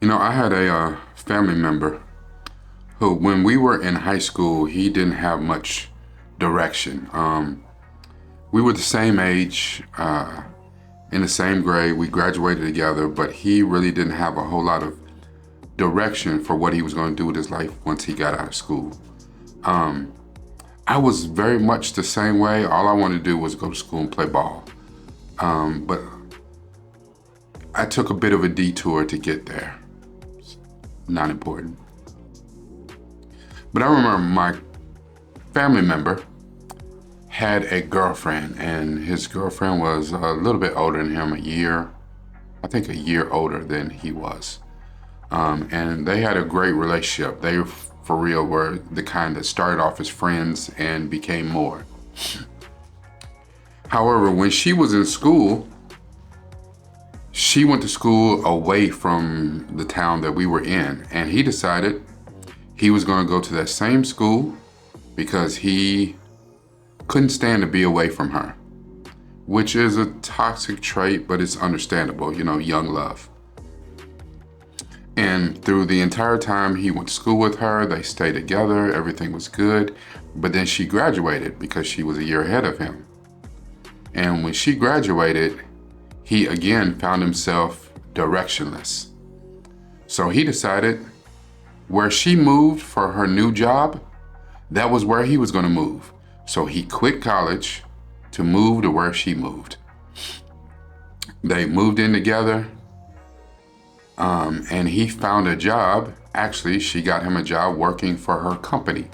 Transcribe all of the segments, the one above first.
I had a family member who, when we were in high school, he didn't have much direction. We were the same age, in the same grade. We graduated together, but he really didn't have a whole lot of direction for what he was going to do with his life once he got out of school. I was very much the same way. All I wanted to do was go to school and play ball. But I took a bit of a detour to get there. Not important. But I remember my family member had a girlfriend, and his girlfriend was a little bit older than him, I think a year older than he was. And they had a great relationship. They, for real, were the kind that started off as friends and became more. However, when she was in school, she went to school away from the town that we were in, and he decided he was going to go to that same school because he couldn't stand to be away from her, which is a toxic trait, but it's understandable, young love. And through the entire time he went to school with her, they stayed together, everything was good, but then she graduated because she was a year ahead of him. And when she graduated, he again found himself directionless. So he decided where she moved for her new job, that was where he was going to move. So he quit college to move to where she moved. They moved in together, and he found a job. Actually, she got him a job working for her company.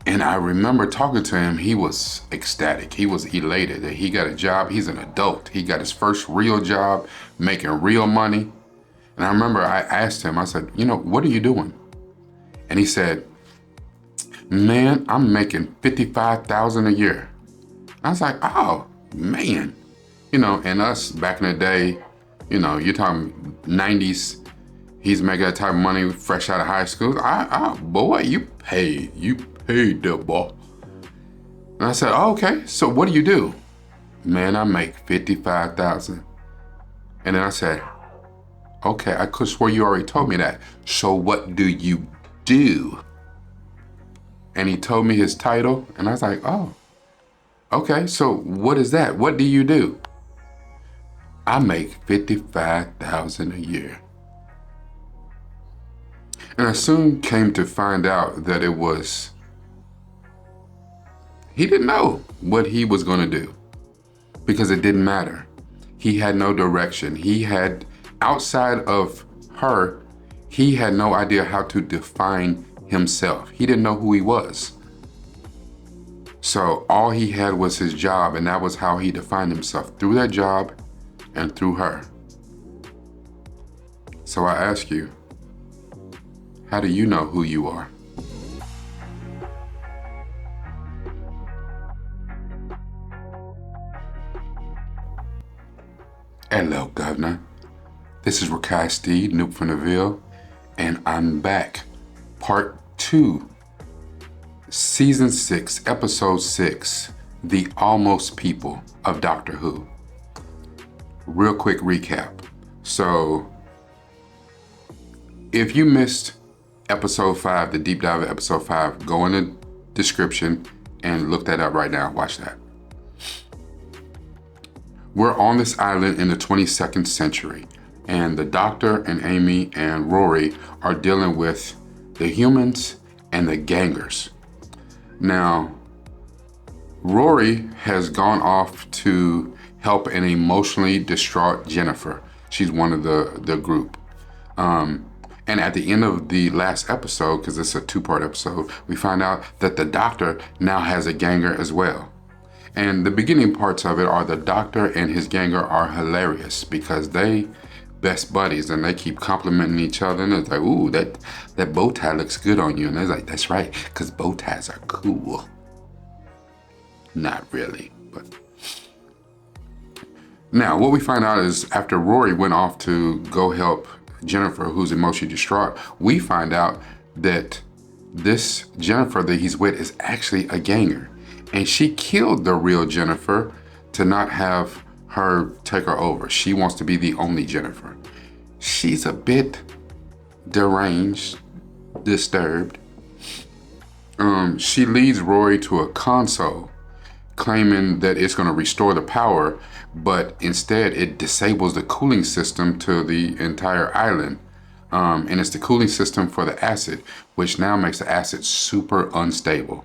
And I remember talking to him, he was ecstatic. He was elated that he got a job. He's an adult. He got his first real job, making real money. And I remember I asked him, I said, what are you doing? And he said, man, I'm making $55,000 a year. I was like, oh, man. And us back in the day, you're talking 90s, he's making that type of money fresh out of high school. Boy, you paid that boy. And I said, oh, okay, so what do you do? Man, I make $55,000. And then I said, okay, I could swear you already told me that. So what do you do? And he told me his title, and I was like, oh, okay, so what is that? What do you do? I make $55,000 a year. And I soon came to find out that he didn't know what he was going to do because it didn't matter. He had no direction. Outside of her, he had no idea how to define himself. He didn't know who he was. So all he had was his job, and that was how he defined himself, through that job and through her. So I ask you, how do you know who you are? Hello, Governor. This is Rakai Steed, Noob from the Ville, and I'm back. Part 2, Season 6, Episode 6, The Almost People of Doctor Who. Real quick recap. So, if you missed Episode 5, the deep dive of Episode 5, go in the description and look that up right now. Watch that. We're on this island in the 22nd century, and the Doctor and Amy and Rory are dealing with the humans and the gangers. Now, Rory has gone off to help an emotionally distraught Jennifer. She's one of the group. And at the end of the last episode, because it's a 2-part episode, we find out that the Doctor now has a ganger as well. And the beginning parts of it are the Doctor and his ganger are hilarious because they best buddies and they keep complimenting each other. And it's like, ooh, that bow tie looks good on you. And they're like, that's right, because bow ties are cool. Not really, but. Now, what we find out is after Rory went off to go help Jennifer, who's emotionally distraught, we find out that this Jennifer that he's with is actually a ganger. And she killed the real Jennifer to not have her take her over. She wants to be the only Jennifer. she's a bit deranged, disturbed. She leads Roy to a console, claiming that it's going to restore the power, but instead it disables the cooling system to the entire island. And it's the cooling system for the acid, which now makes the acid super unstable.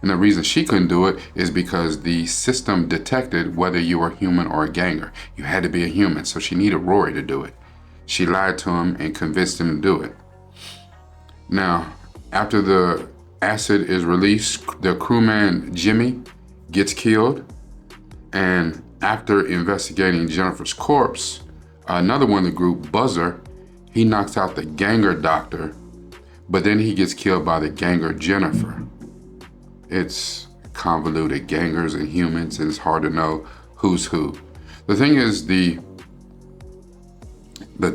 And the reason she couldn't do it is because the system detected whether you were human or a ganger. You had to be a human, so she needed Rory to do it. She lied to him and convinced him to do it. Now, after the acid is released, the crewman Jimmy gets killed. And after investigating Jennifer's corpse, another one of the group, Buzzer, he knocks out the ganger doctor, but then he gets killed by the ganger Jennifer. It's convoluted, gangers and humans, and it's hard to know who's who. The thing is, the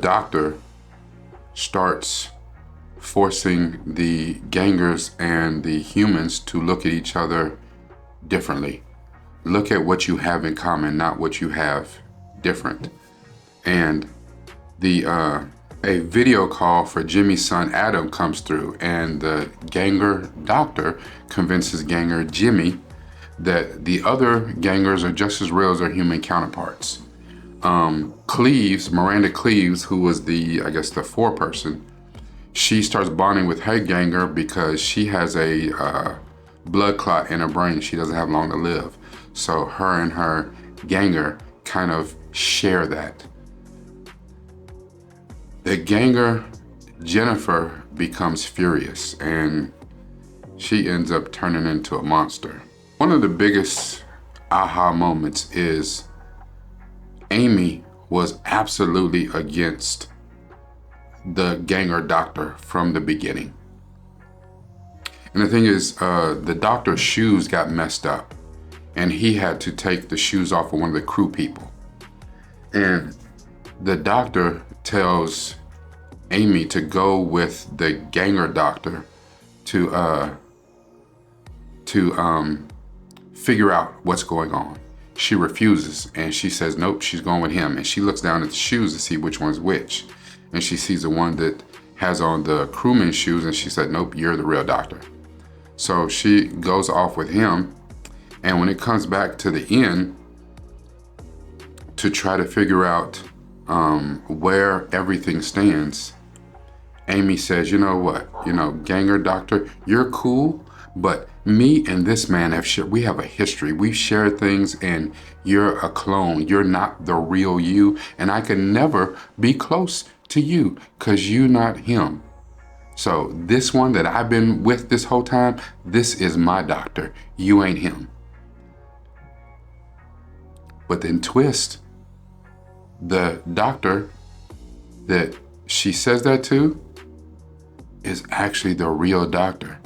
doctor starts forcing the gangers and the humans to look at each other differently. Look at what you have in common, not what you have different. And a video call for Jimmy's son Adam comes through, and the ganger doctor convinces ganger Jimmy that the other gangers are just as real as their human counterparts. Miranda Cleaves, who was the foreperson, she starts bonding with her ganger because she has a blood clot in her brain. She doesn't have long to live. So her and her ganger kind of share that. The ganger, Jennifer, becomes furious and she ends up turning into a monster. One of the biggest aha moments is Amy was absolutely against the ganger doctor from the beginning. And the thing is, the doctor's shoes got messed up and he had to take the shoes off of one of the crew people. And the doctor tells Amy to go with the ganger doctor to figure out what's going on. She refuses and she says, nope, she's going with him. And she looks down at the shoes to see which one's which. And she sees the one that has on the crewman's shoes and she said, nope, you're the real doctor. So she goes off with him. And when it comes back to the end to try to figure out where everything stands, Amy says, you know what, ganger doctor, you're cool, but me and this man we have a history. We've shared things and you're a clone. You're not the real you. And I can never be close to you because you're not him. So this one that I've been with this whole time, this is my doctor. You ain't him. But then twist, the doctor that she says that to is actually the real doctor.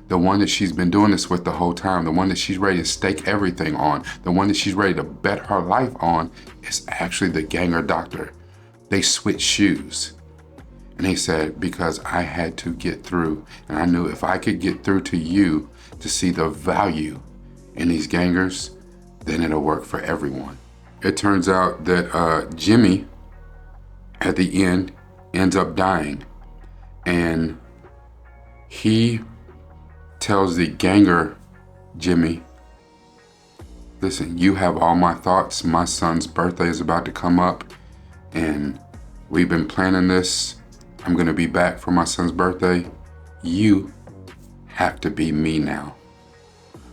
The one that she's been doing this with the whole time, the one that she's ready to stake everything on, the one that she's ready to bet her life on is actually the ganger doctor. They switched shoes. And he said, because I had to get through, and I knew if I could get through to you to see the value in these gangers, then it'll work for everyone. It turns out that Jimmy, at the end, ends up dying. And he tells the ganger, Jimmy, listen, you have all my thoughts. My son's birthday is about to come up, and we've been planning this. I'm going to be back for my son's birthday. You have to be me now.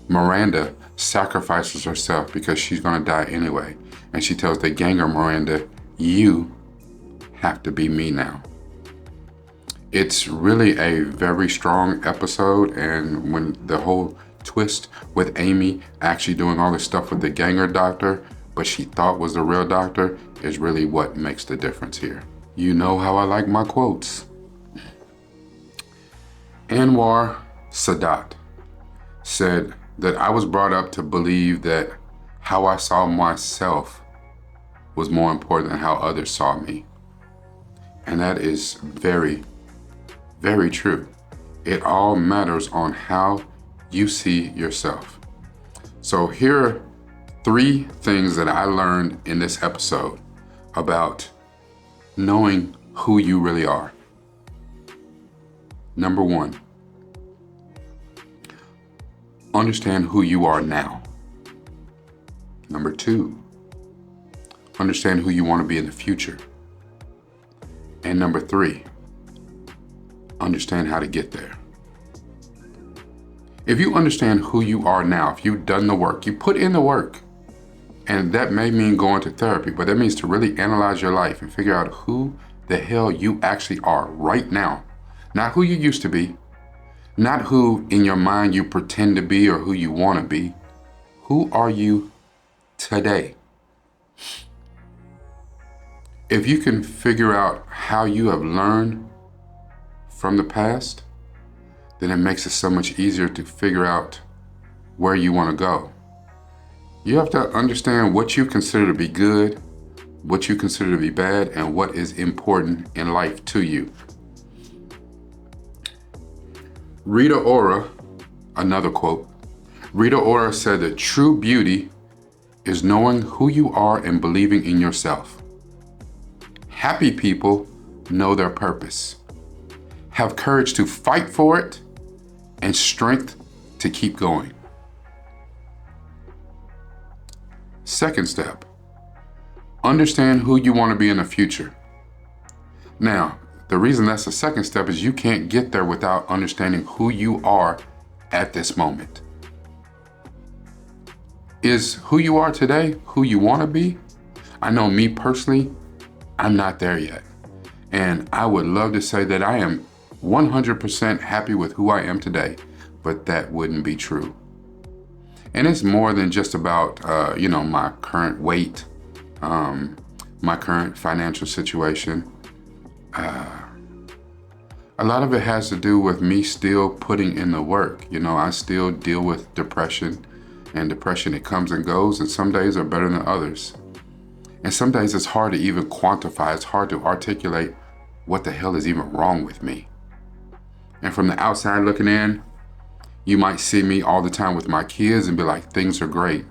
Miranda sacrifices herself because she's going to die anyway. And she tells the ganger, Miranda, you have to be me now. It's really a very strong episode. And when the whole twist with Amy actually doing all this stuff with the ganger doctor, but she thought was the real doctor, is really what makes the difference here. You know how I like my quotes. Anwar Sadat said that I was brought up to believe that how I saw myself was more important than how others saw me. And that is very, very true. It all matters on how you see yourself. So here are 3 things that I learned in this episode about knowing who you really are. Number one, understand who you are now. Number two, understand who you want to be in the future. And number three, understand how to get there. If you understand who you are now, if you've done the work, you put in the work, and that may mean going to therapy, but that means to really analyze your life and figure out who the hell you actually are right now. Not who you used to be, not who in your mind you pretend to be or who you want to be. Who are you today? If you can figure out how you have learned from the past, then it makes it so much easier to figure out where you want to go. You have to understand what you consider to be good, what you consider to be bad, and what is important in life to you. Rita Ora, another quote, Rita Ora said that true beauty is knowing who you are and believing in yourself. Happy people know their purpose, have courage to fight for it, and strength to keep going. Second step, understand who you want to be in the future. Now, the reason that's the second step is you can't get there without understanding who you are at this moment. Is who you are today who you want to be? I know me personally, I'm not there yet. And I would love to say that I am 100% happy with who I am today, but that wouldn't be true. And it's more than just about, my current weight, my current financial situation. A lot of it has to do with me still putting in the work. I still deal with depression, and depression, it comes and goes, and some days are better than others. And some days it's hard to even quantify. It's hard to articulate what the hell is even wrong with me. And from the outside looking in, you might see me all the time with my kids and be like, things are great.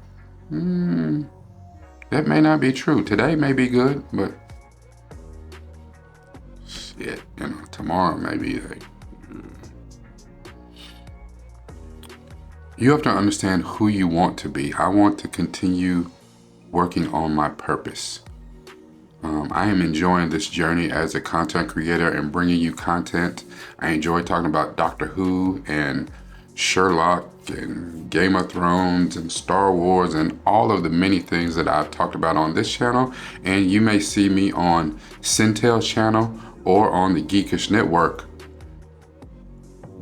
That may not be true. Today may be good, but shit, tomorrow may be like. You have to understand who you want to be. I want to continue working on my purpose. I am enjoying this journey as a content creator and bringing you content. I enjoy talking about Doctor Who and Sherlock and Game of Thrones and Star Wars and all of the many things that I've talked about on this channel. And you may see me on Centel's channel or on the Geekish Network.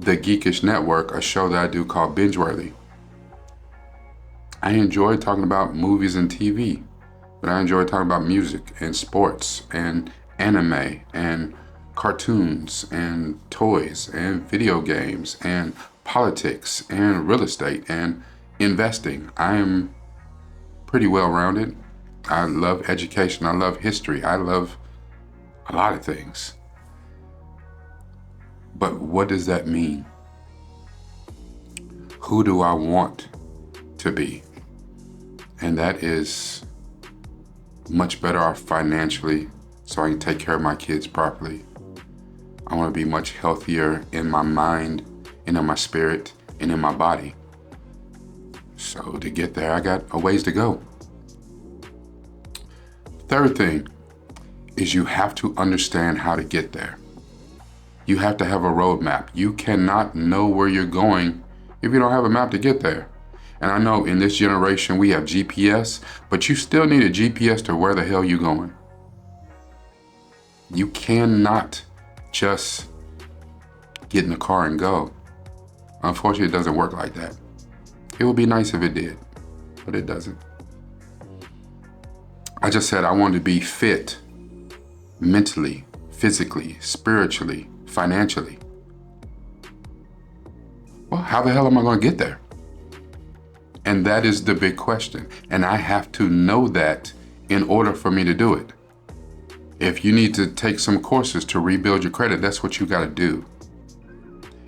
The Geekish Network, a show that I do called Binge Worthy. I enjoy talking about movies and TV, but I enjoy talking about music and sports and anime and cartoons and toys and video games and politics and real estate and investing. I am pretty well-rounded. I love education. I love history. I love a lot of things. But what does that mean? Who do I want to be? And that is much better off financially so I can take care of my kids properly. I want to be much healthier in my mind and in my spirit and in my body. So to get there, I got a ways to go. Third thing is you have to understand how to get there. You have to have a roadmap. You cannot know where you're going if you don't have a map to get there. And I know in this generation we have GPS, but you still need a GPS to where the hell you're going. You cannot just get in the car and go. Unfortunately, it doesn't work like that. It would be nice if it did, but it doesn't. I just said I wanted to be fit mentally, physically, spiritually, financially. Well, how the hell am I going to get there? And that is the big question. And I have to know that in order for me to do it. If you need to take some courses to rebuild your credit, that's what you got to do.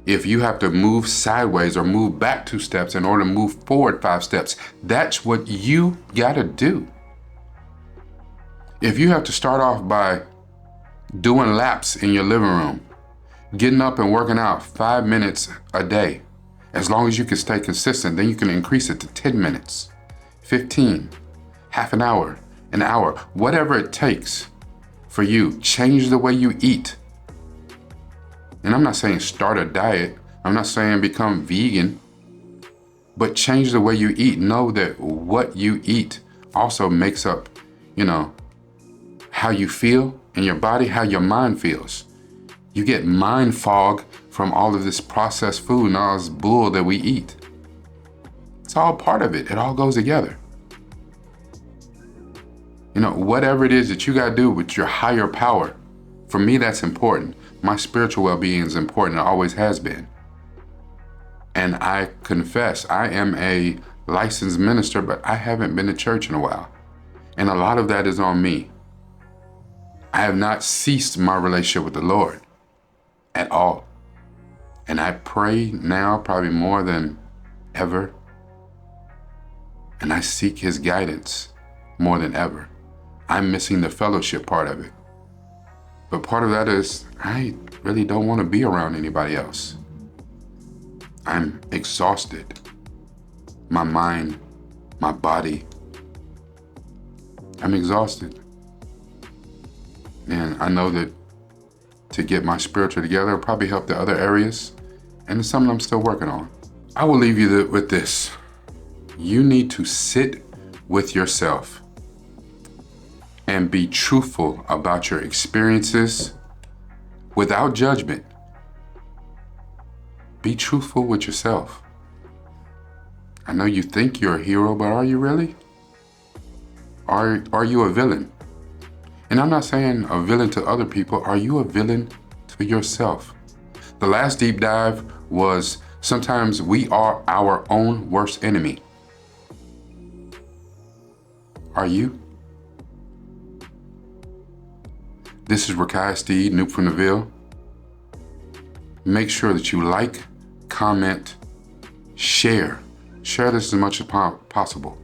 If you have to move sideways or move back 2 steps in order to move forward 5 steps, that's what you got to do. If you have to start off by doing laps in your living room, getting up and working out 5 minutes a day. As long as you can stay consistent, then you can increase it to 10 minutes, 15, half an hour, whatever it takes for you. Change the way you eat. And I'm not saying start a diet. I'm not saying become vegan, but change the way you eat. Know that what you eat also makes up, how you feel in your body, how your mind feels. You get mind fog from all of this processed food and all this bull that we eat. It's all part of it. It all goes together. Whatever it is that you got to do with your higher power, for me, that's important. My spiritual well-being is important. It always has been. And I confess, I am a licensed minister, but I haven't been to church in a while. And a lot of that is on me. I have not ceased my relationship with the Lord at all. And I pray now probably more than ever. And I seek his guidance more than ever. I'm missing the fellowship part of it. But part of that is I really don't want to be around anybody else. I'm exhausted. My mind, my body. I'm exhausted. And I know that to get my spiritual together will probably help the other areas. And it's something I'm still working on. I will leave you with this. You need to sit with yourself and be truthful about your experiences without judgment. Be truthful with yourself. I know you think you're a hero, but are you really? Are you a villain? And I'm not saying a villain to other people. Are you a villain to yourself? The last deep dive was sometimes we are our own worst enemy. Are you? This is Rakai Steed, Noob from the Ville. Make sure that you like, comment, share. Share this as much as possible.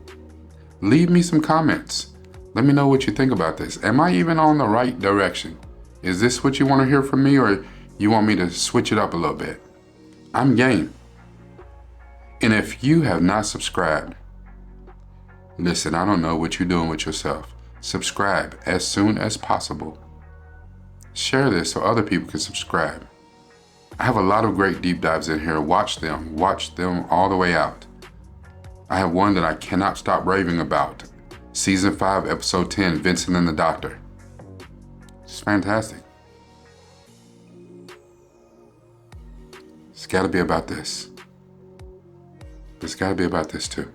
Leave me some comments. Let me know what you think about this. Am I even on the right direction? Is this what you want to hear from me, or you want me to switch it up a little bit? I'm game. And if you have not subscribed, listen, I don't know what you're doing with yourself. Subscribe as soon as possible. Share this so other people can subscribe. I have a lot of great deep dives in here. Watch them all the way out. I have one that I cannot stop raving about. Season 5, episode 10, Vincent and the Doctor. It's fantastic. It's gotta be about this. It's gotta be about this too.